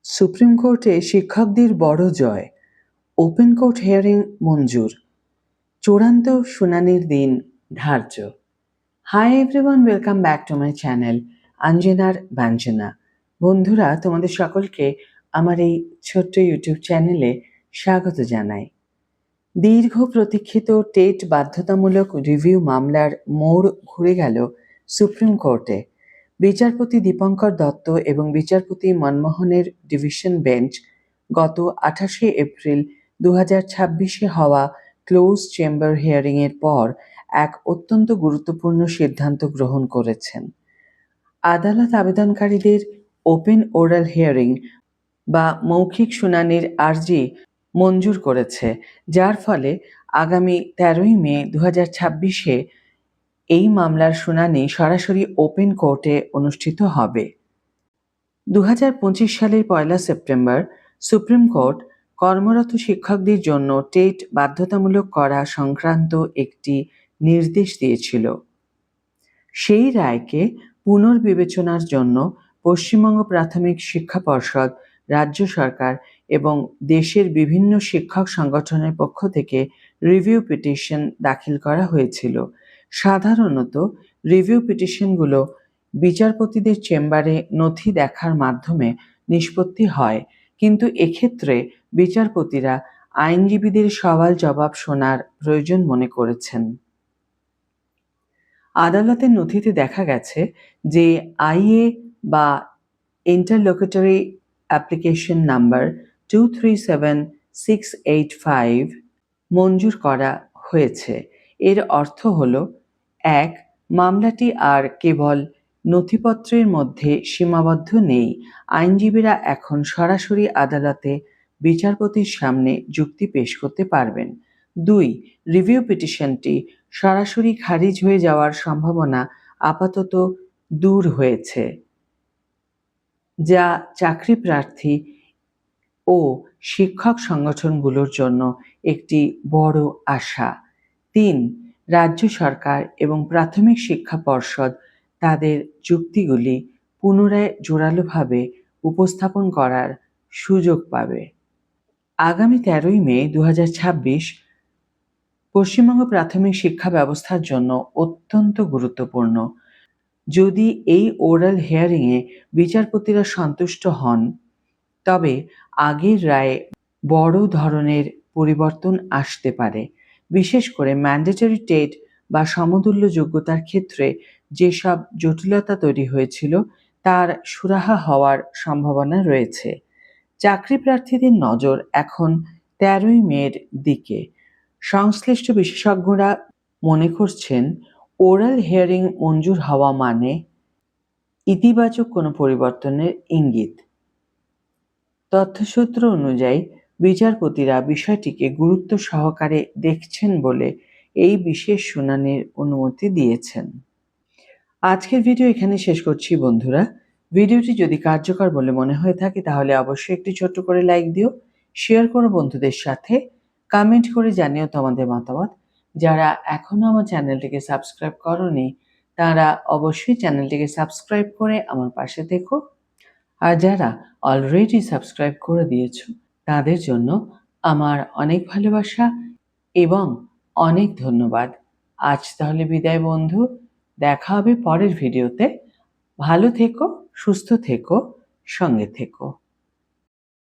Supreme কোর্টে শিক্ষকদের বড় জয়, ওপেন কোর্ট হিয়ারিং মঞ্জুর, চূড়ান্ত শুনানির দিন ধার্য। Hi everyone, welcome back to my channel আঞ্জনার ব্যঞ্জনা। বন্ধুরা, তোমাদের সকলকে আমার এই ছোট্ট ইউটিউব চ্যানেলে স্বাগত জানাই। দীর্ঘ প্রতীক্ষিত টেট বাধ্যতামূলক রিভিউ মামলার মোড় ঘুরে গেল সুপ্রিম কোর্টে। বিচারপতি দীপঙ্কর দত্ত এবং বিচারপতি মনমোহনের ডিভিশন বেঞ্চ গত 28শে এপ্রিল 2026-এ হওয়া ক্লোজ চেম্বার হিয়ারিংয়ের পর এক অত্যন্ত গুরুত্বপূর্ণ সিদ্ধান্ত গ্রহণ করেছেন। আদালত আবেদনকারীদের ওপেন ওরাল হিয়ারিং বা মৌখিক শুনানির আর্জি মঞ্জুর করেছে, যার ফলে আগামী 13ই মে 2026-এ এই মামলার শুনানি সরাসরি ওপেন কোর্টে অনুষ্ঠিত হবে। 2025 সালের 1 সেপ্টেম্বর সুপ্রিম কোর্ট কর্মরত শিক্ষকদের জন্য টেট বাধ্যতামূলক করা সংক্রান্ত একটি নির্দেশ দিয়েছিল। সেই রায়কে পুনর্বিবেচনার জন্য পশ্চিমবঙ্গ প্রাথমিক শিক্ষা পর্ষদ, রাজ্য সরকার এবং দেশের বিভিন্ন শিক্ষক সংগঠনের পক্ষ থেকে রিভিউ পিটিশন দাখিল করা হয়েছিল। সাধারণত রিভিউ পিটিশনগুলো বিচারপতিদের চেম্বারে নথি দেখার মাধ্যমে নিষ্পত্তি হয়, কিন্তু এক্ষেত্রে বিচারপতিরা আইনজীবীদের সওয়াল জবাব শোনার প্রয়োজন মনে করেছেন। আদালতের নথিতে দেখা গেছে যে আইএ বা ইন্টারলোকুটরি অ্যাপ্লিকেশন নাম্বার 237685 মঞ্জুর করা হয়েছে। এর অর্থ হল, 1. মামলাটি আর কেবল নথিপত্রের মধ্যে সীমাবদ্ধ নেই, আইনজীবীরা এখন সরাসরি আদালতে বিচারপতির সামনে যুক্তি পেশ করতে পারবেন। 2. রিভিউ পিটিশনটি সরাসরি খারিজ হয়ে যাওয়ার সম্ভাবনা আপাতত দূর হয়েছে, যা চাকরি প্রার্থী ও শিক্ষক সংগঠনগুলোর জন্য একটি বড় আশা। 3. রাজ্য সরকার এবং প্রাথমিক শিক্ষা পর্ষদ তাদের যুক্তিগুলি পুনরায় জোরালোভাবে উপস্থাপন করার সুযোগ পাবে। আগামী 13ই মে 2026 পশ্চিমবঙ্গ প্রাথমিক শিক্ষা ব্যবস্থার জন্য অত্যন্ত গুরুত্বপূর্ণ। যদি এই ওরাল হিয়ারিংয়ে বিচারপতিরা সন্তুষ্ট হন, তবে আগের রায়ে বড় ধরনের পরিবর্তন আসতে পারে। বিশেষ করে ম্যান্ডেটরি টেট বা সমতুল্য যোগ্যতার ক্ষেত্রে যেসব জটিলতা তৈরি হয়েছিল, তার সুরাহা হওয়ার সম্ভাবনা রয়েছে। চাকরি প্রার্থীদের নজর এখন 13ই মের দিকে। সংশ্লিষ্ট বিশেষজ্ঞরা মনে করছেন, ওরাল হিয়ারিং মঞ্জুর হওয়া মানে ইতিবাচক কোনো পরিবর্তনের ইঙ্গিত। তথ্যসূত্র অনুযায়ী বিচারপতিরা বিষয়টিকে গুরুত্ব সহকারে দেখছেন বলে এই বিশেষ শুনানির অনুমতি দিয়েছেন। আজকের ভিডিও এখানে শেষ করছি বন্ধুরা। ভিডিওটি যদি কার্যকর বলে মনে হয়ে থাকে তাহলে অবশ্যই একটি ছোট্ট করে লাইক দিও, শেয়ার করো বন্ধুদের সাথে, কমেন্ট করে জানিও তোমাদের মতামত। যারা এখনো আমার চ্যানেলটিকে সাবস্ক্রাইব করোনি, তারা অবশ্যই চ্যানেলটিকে সাবস্ক্রাইব করে আমার পাশে থেকো। আর যারা অলরেডি সাবস্ক্রাইব করে দিয়েছো, তাদের জন্য আমার অনেক ভালোবাসা এবং অনেক ধন্যবাদ। আজ তাহলে বিদায় বন্ধু, দেখা হবে পরের ভিডিওতে। ভালো থেকো, সুস্থ থেকো, সঙ্গে থেকো।